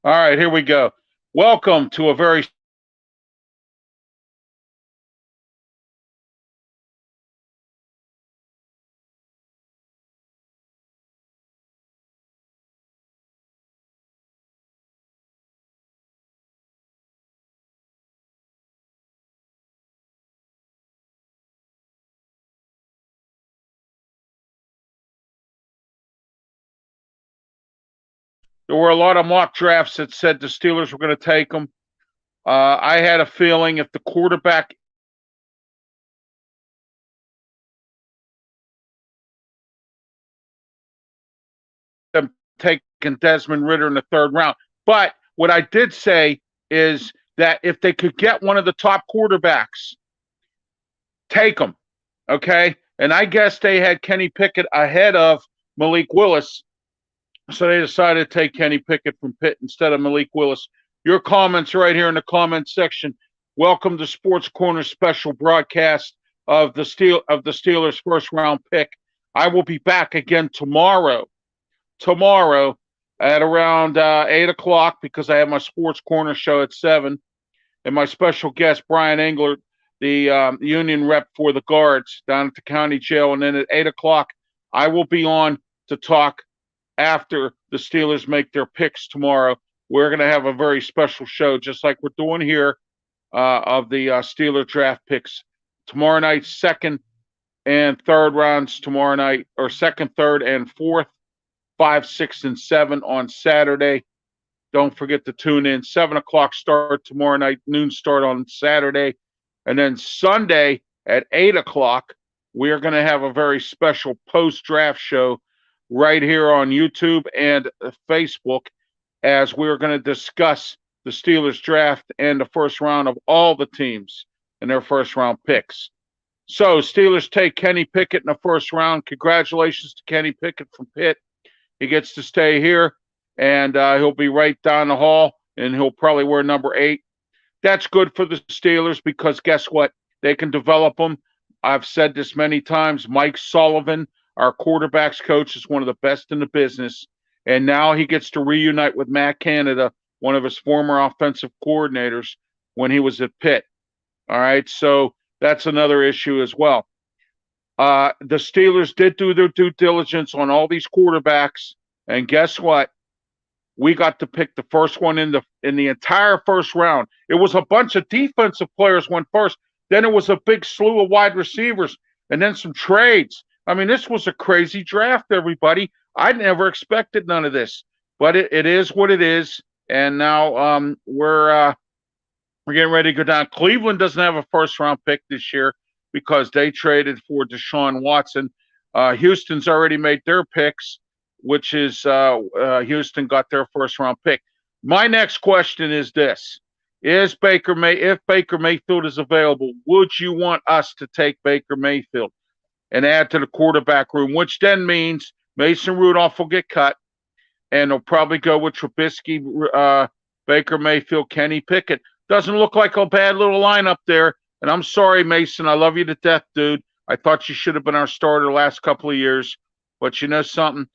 All right, here we go. Welcome to a very there were a lot of mock drafts that said the Steelers were going to take them. I had a feeling if the quarterback them taking Desmond Ritter in the third round. But what I did say is that if they could get one of the top quarterbacks, take them. Okay. And I guess they had Kenny Pickett ahead of Malik Willis. So they decided to take Kenny Pickett from Pitt instead of Malik Willis. Your comments right here in the comment section. Welcome to Sports Corner special broadcast of the Steelers first round pick. I will be back again tomorrow at around 8 o'clock because I have my Sports Corner show at 7, and my special guest Brian Englert, the union rep for the guards down at the county jail, and then at 8 o'clock I will be on to talk after the Steelers make their picks tomorrow. We're going to have a very special show, just like we're doing here, of the Steeler draft picks tomorrow night. Second and third rounds tomorrow night, or second, third, and fourth. 5, 6, and 7 on Saturday. Don't forget to tune in. 7 o'clock start tomorrow night, noon start on Saturday. And then Sunday at 8 o'clock, we are going to have a very special post-draft show right here on YouTube and Facebook, as we're going to discuss the Steelers draft and the first round of all the teams and their first round picks. So Steelers take Kenny Pickett in the first round. Congratulations to Kenny Pickett from Pitt. He gets to stay here, and he'll be right down the hall, and he'll probably wear number 8. That's good for the Steelers because guess what? They can develop them. I've said this many times. Mike Sullivan, our quarterbacks coach, is one of the best in the business, and now he gets to reunite with Matt Canada, one of his former offensive coordinators when he was at Pitt. All right, so that's another issue as well. The Steelers did do their due diligence on all these quarterbacks, and guess what? We got to pick the first one in the entire first round. It was a bunch of defensive players went first. Then it was a big slew of wide receivers, and then some trades. I mean, this was a crazy draft, everybody. I never expected none of this, but it is what it is. And now we're getting ready to go down. Cleveland doesn't have a first round pick this year because they traded for Deshaun Watson. Houston's already made their picks, which is Houston got their first round pick. My next question is this: if Baker Mayfield is available, would you want us to take Baker Mayfield and add to the quarterback room? Which then means Mason Rudolph will get cut, and they'll probably go with Trubisky, Baker Mayfield, Kenny Pickett. Doesn't look like a bad little lineup there. And I'm sorry, Mason. I love you to death, dude. I thought you should have been our starter the last couple of years. But you know something?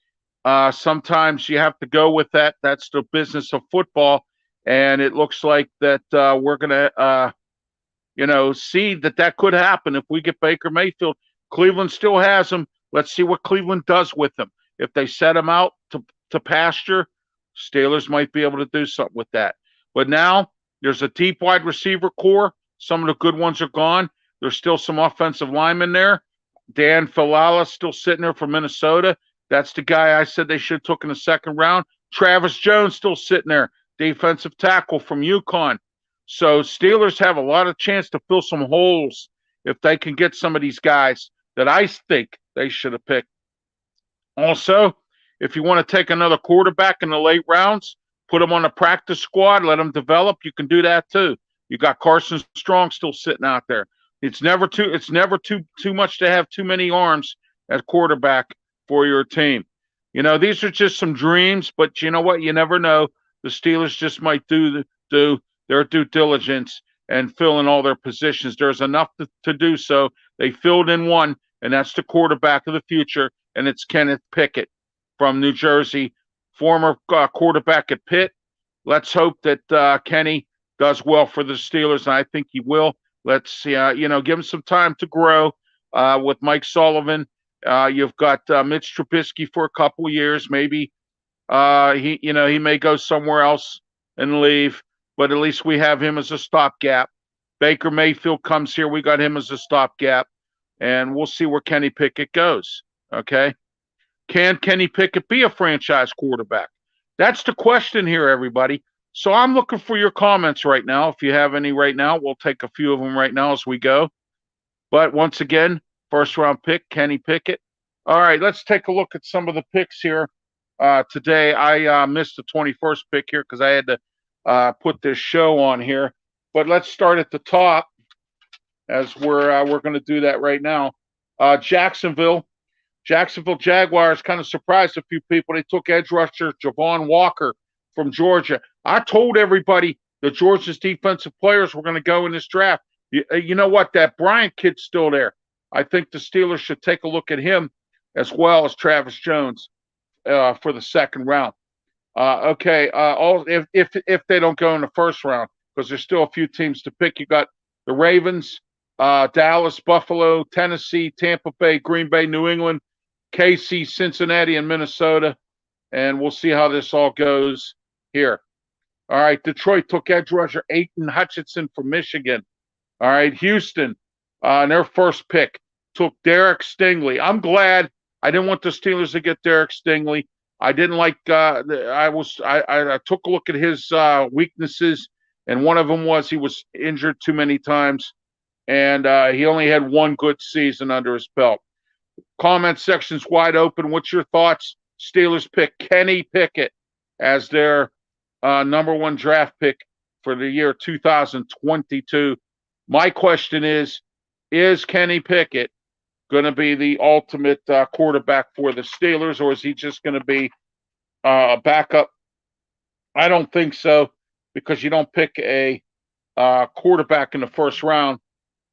Sometimes you have to go with that. That's the business of football. And it looks like that we're going to, see that could happen if we get Baker Mayfield. Cleveland still has him. Let's see what Cleveland does with him. If they set him out to pasture, Steelers might be able to do something with that. But now there's a deep wide receiver core. Some of the good ones are gone. There's still some offensive linemen there. Dan Filala still sitting there from Minnesota. That's the guy I said they should have took in the second round. Travis Jones still sitting there, defensive tackle from UConn. So Steelers have a lot of chance to fill some holes if they can get some of these guys that I think they should have picked. Also, if you want to take another quarterback in the late rounds, put him on the practice squad, let him develop, you can do that too. You got Carson Strong still sitting out there. It's never too much to have too many arms at quarterback for your team. You know, these are just some dreams, but you know what? You never know. The Steelers just might do their due diligence and fill in all their positions. There's enough to do so. They filled in one, and that's the quarterback of the future, and it's Kenneth Pickett from New Jersey, former quarterback at Pitt. let's hope that Kenny does well for the Steelers, and I think he will. Let's give him some time to grow with Mike Sullivan. You've got Mitch Trubisky for a couple of years. Maybe he may go somewhere else and leave, but at least we have him as a stopgap. Baker Mayfield comes here. We got him as a stopgap, and we'll see where Kenny Pickett goes. Okay. Can Kenny Pickett be a franchise quarterback? That's the question here, everybody. So I'm looking for your comments right now. If you have any right now, we'll take a few of them right now as we go. But once again, first round pick, Kenny Pickett. All right, let's take a look at some of the picks here. Today, I missed the 21st pick here because I had to put this show on here. But let's start at the top as we're going to do that right now. Jacksonville Jaguars kind of surprised a few people. They took edge rusher Javon Walker from Georgia. I told everybody that Georgia's defensive players were going to go in this draft. You know what? That Bryant kid's still there. I think the Steelers should take a look at him as well as Travis Jones for the second round. If they don't go in the first round, because there's still a few teams to pick. You got the Ravens, Dallas, Buffalo, Tennessee, Tampa Bay, Green Bay, New England, KC, Cincinnati, and Minnesota. And we'll see how this all goes here. All right, Detroit took edge rusher Aidan Hutchinson from Michigan. All right, Houston, their first pick, took Derek Stingley. I'm glad. I didn't want the Steelers to get Derek Stingley. I didn't like. I took a look at his weaknesses, and one of them was he was injured too many times, and he only had one good season under his belt. Comment section's wide open. What's your thoughts? Steelers pick Kenny Pickett as their number one draft pick for the year 2022. My question is Kenny Pickett going to be the ultimate quarterback for the Steelers, or is he just going to be a backup? I don't think so, because you don't pick a quarterback in the first round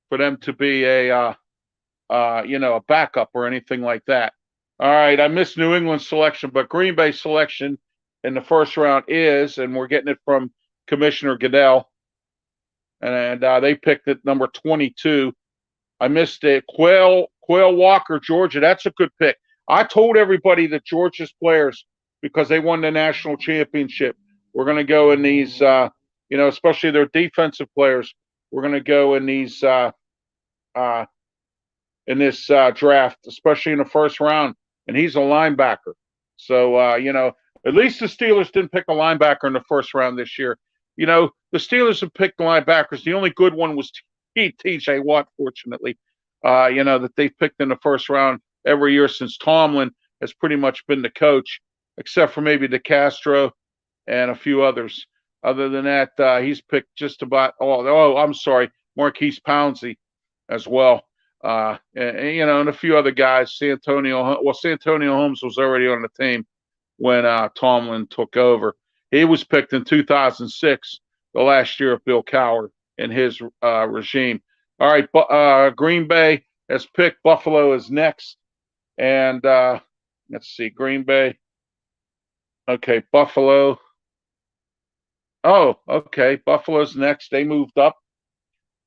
for them to be a backup or anything like that. All right, I missed New England selection, but Green Bay selection in the first round is, and we're getting it from Commissioner Goodell, and they picked it number 22. I missed it. Quail Walker, Georgia. That's a good pick. I told everybody that Georgia's players, because they won the national championship, we're going to go in these, especially their defensive players. We're going to go in these in this draft, especially in the first round. And he's a linebacker. So, at least the Steelers didn't pick a linebacker in the first round this year. The Steelers have picked linebackers. The only good one was T.J. Watt, fortunately, that they've picked in the first round every year since Tomlin has pretty much been the coach, except for maybe DeCastro and a few others. Other than that, he's picked just about all. Oh, I'm sorry, Maurkice Pouncey as well. And a few other guys. Santonio Holmes was already on the team when Tomlin took over. He was picked in 2006, the last year of Bill Cowher in his regime. All right, Green Bay has picked. Buffalo is next. And let's see, Green Bay. Okay, Buffalo. Oh, okay, Buffalo's next. They moved up.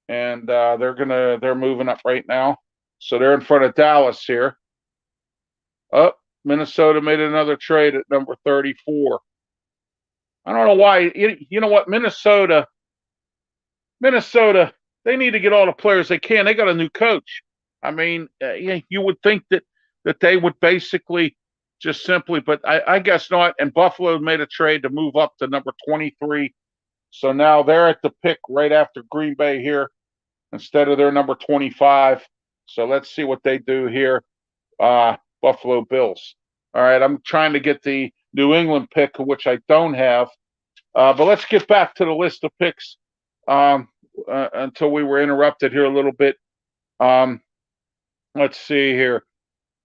And they're moving up right now. So they're in front of Dallas here. Oh, Minnesota made another trade at number 34. I don't know why. You know what? Minnesota, they need to get all the players they can. They got a new coach. I mean, you would think that they would basically just simply, but I guess not. And Buffalo made a trade to move up to number 23. So now they're at the pick right after Green Bay here, instead of their number 25. So let's see what they do here. Buffalo Bills. All right, I'm trying to get the New England pick, which I don't have. But let's get back to the list of picks until we were interrupted here a little bit. Let's see here.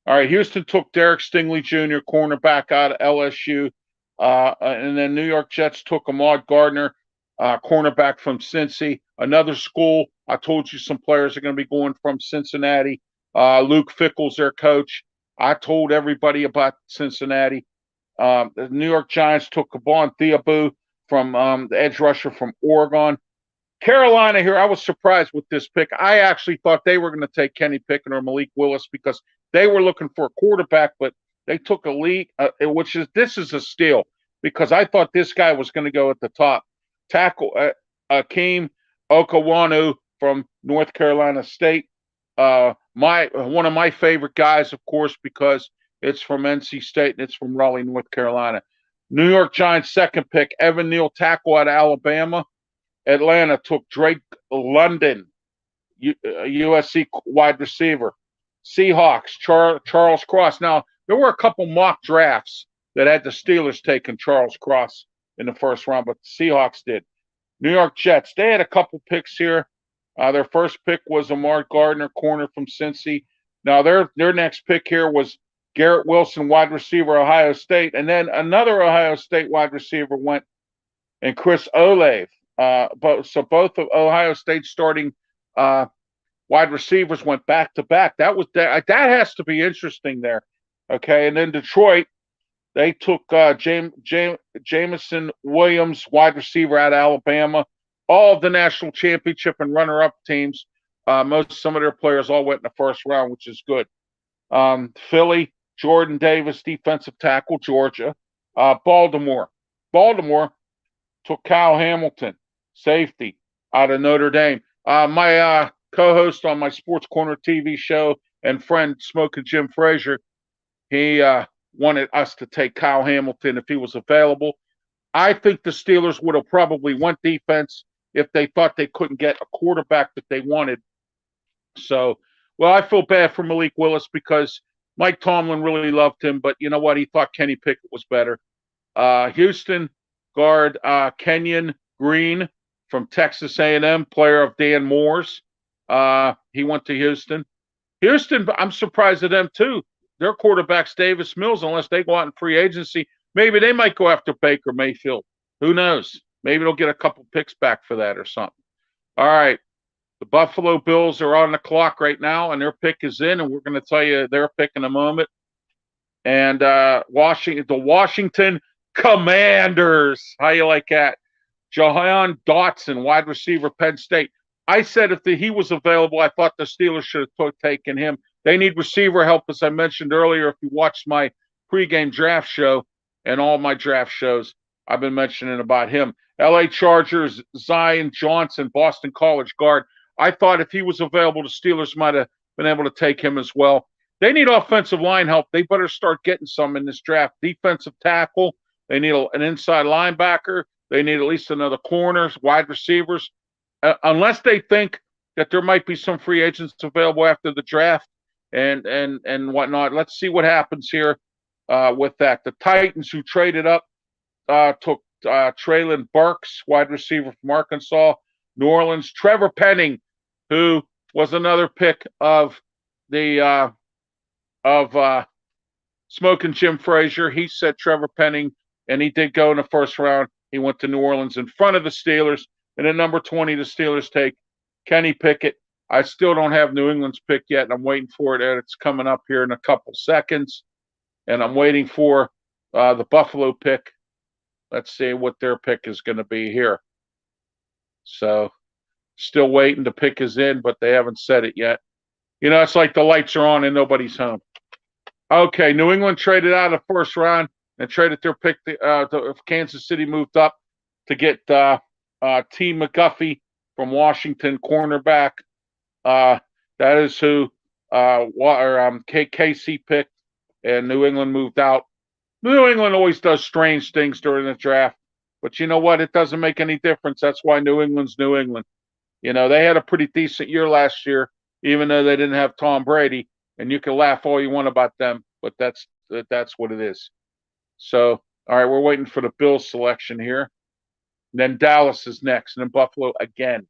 All right, Houston took Derek Stingley Jr., cornerback out of LSU. And then New York Jets took Ahmad Gardner, cornerback from Cincy. Another school, I told you some players are going to be going from Cincinnati. Luke Fickell's their coach. I told everybody about Cincinnati. The New York Giants took Kavon Thiabu, from the edge rusher from Oregon. Carolina here, I was surprised with this pick. I actually thought they were going to take Kenny Pickett or Malik Willis because they were looking for a quarterback, but they took elite, this is a steal because I thought this guy was going to go at the top. Tackle Akeem Okawanu from North Carolina State. One of my favorite guys, of course, because it's from NC State and it's from Raleigh, North Carolina. New York Giants second pick, Evan Neal, tackle out of Alabama. Atlanta took Drake London, USC wide receiver. Seahawks, Charles Cross. Now, there were a couple mock drafts that had the Steelers taking Charles Cross in the first round, but the Seahawks did. New York Jets, they had a couple picks here. Their first pick was Amar Gardner, corner from Cincy. Now, their next pick here was Garrett Wilson, wide receiver, Ohio State. And then another Ohio State wide receiver went, and Chris Olave. So both of Ohio State starting wide receivers went back to back. That has to be interesting there. Okay, and then Detroit, they took Jameson Williams, wide receiver out of Alabama. All of the national championship and runner-up teams, some of their players all went in the first round, which is good. Philly, Jordan Davis, defensive tackle, Georgia. Baltimore took Kyle Hamilton, safety, out of Notre Dame. My co-host on my Sports Corner TV show and friend Smoking Jim Frazier, he wanted us to take Kyle Hamilton if he was available. I think the Steelers would have probably went defense if they thought they couldn't get a quarterback that they wanted. So, well, I feel bad for Malik Willis because Mike Tomlin really loved him, but you know what? He thought Kenny Pickett was better. Houston guard Kenyon Green from Texas A&M, player of Dan Moore's. He went to Houston. Houston, I'm surprised at them too. Their quarterback's Davis Mills, unless they go out in free agency. Maybe they might go after Baker Mayfield. Who knows? Maybe they'll get a couple picks back for that or something. All right. The Buffalo Bills are on the clock right now, and their pick is in, and we're going to tell you their pick in a moment. And the Washington Commanders. How you like that? Jahan Dotson, wide receiver, Penn State. I said if he was available, I thought the Steelers should have taken him. They need receiver help, as I mentioned earlier. If you watched my pregame draft show and all my draft shows, I've been mentioning about him. L.A. Chargers, Zion Johnson, Boston College guard. I thought if he was available, the Steelers might have been able to take him as well. They need offensive line help. They better start getting some in this draft. Defensive tackle. They need an inside linebacker. They need at least another corner, wide receivers. Unless they think that there might be some free agents available after the draft and whatnot. Let's see what happens here with that. The Titans, who traded up, took Treylon Burks, wide receiver from Arkansas. New Orleans, Trevor Penning, who was another pick of the Smoking Jim Frazier. He said Trevor Penning, and he did go in the first round. He went to New Orleans in front of the Steelers. And at number 20, the Steelers take Kenny Pickett. I still don't have New England's pick yet, and I'm waiting for it. And it's coming up here in a couple seconds. And I'm waiting for the Buffalo pick. Let's see what their pick is going to be here. So still waiting. The pick is in, but they haven't said it yet. You know, it's like the lights are on and nobody's home. Okay, New England traded out of the first round and traded their pick. Kansas City moved up to get T. McGuffey from Washington, cornerback. That is who KC picked, and New England moved out. New England always does strange things during the draft, but you know what? It doesn't make any difference. That's why New England's New England. You know, they had a pretty decent year last year, even though they didn't have Tom Brady, and you can laugh all you want about them, but that's what it is. So, all right, we're waiting for the Bills selection here. And then Dallas is next, and then Buffalo again.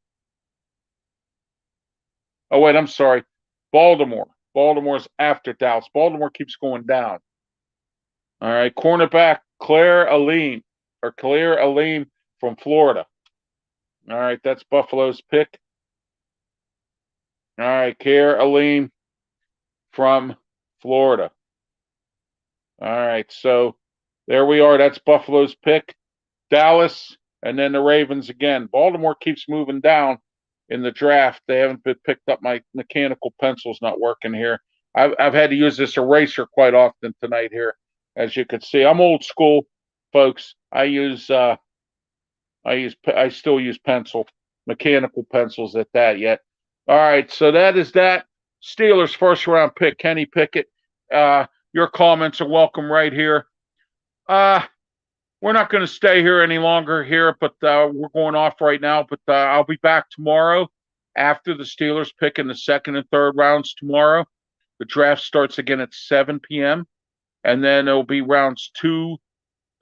Oh, wait, I'm sorry. Baltimore. Baltimore's after Dallas. Baltimore keeps going down. All right, cornerback Khalil Alim from Florida. All right, that's Buffalo's pick. All right, Khalil Alim from Florida. All right, so there we are. That's Buffalo's pick. Dallas, and then the Ravens again. Baltimore keeps moving down in the draft. They haven't been picked up. My mechanical pencil's not working here. I've had to use this eraser quite often tonight here, as you can see. I'm old school, folks. I still use pencil, mechanical pencils at that yet. All right, so that is that. Steelers first round pick, Kenny Pickett. Your comments are welcome right here. We're not going to stay here any longer here, but we're going off right now. But I'll be back tomorrow after the Steelers pick in the second and third rounds tomorrow. The draft starts again at 7 p.m. And then it'll be rounds 2,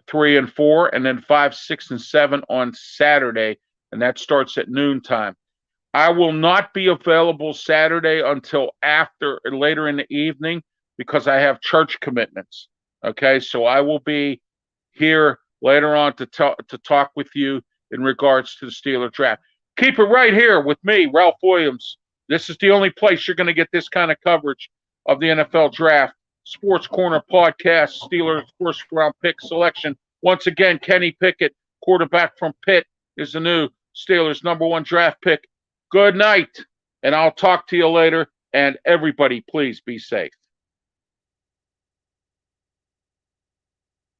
3, and 4, and then 5, 6, and 7 on Saturday, and that starts at noontime. I will not be available Saturday until later in the evening because I have church commitments. Okay, so I will be here later on to talk with you in regards to the Steeler draft. Keep it right here with me, Ralph Williams. This is the only place you're going to get this kind of coverage of the NFL draft. Sports Corner Podcast, Steelers first round pick selection. Once again, Kenny Pickett, quarterback from Pitt, is the new Steelers #1 draft pick. Good night, and I'll talk to you later. And everybody, please be safe.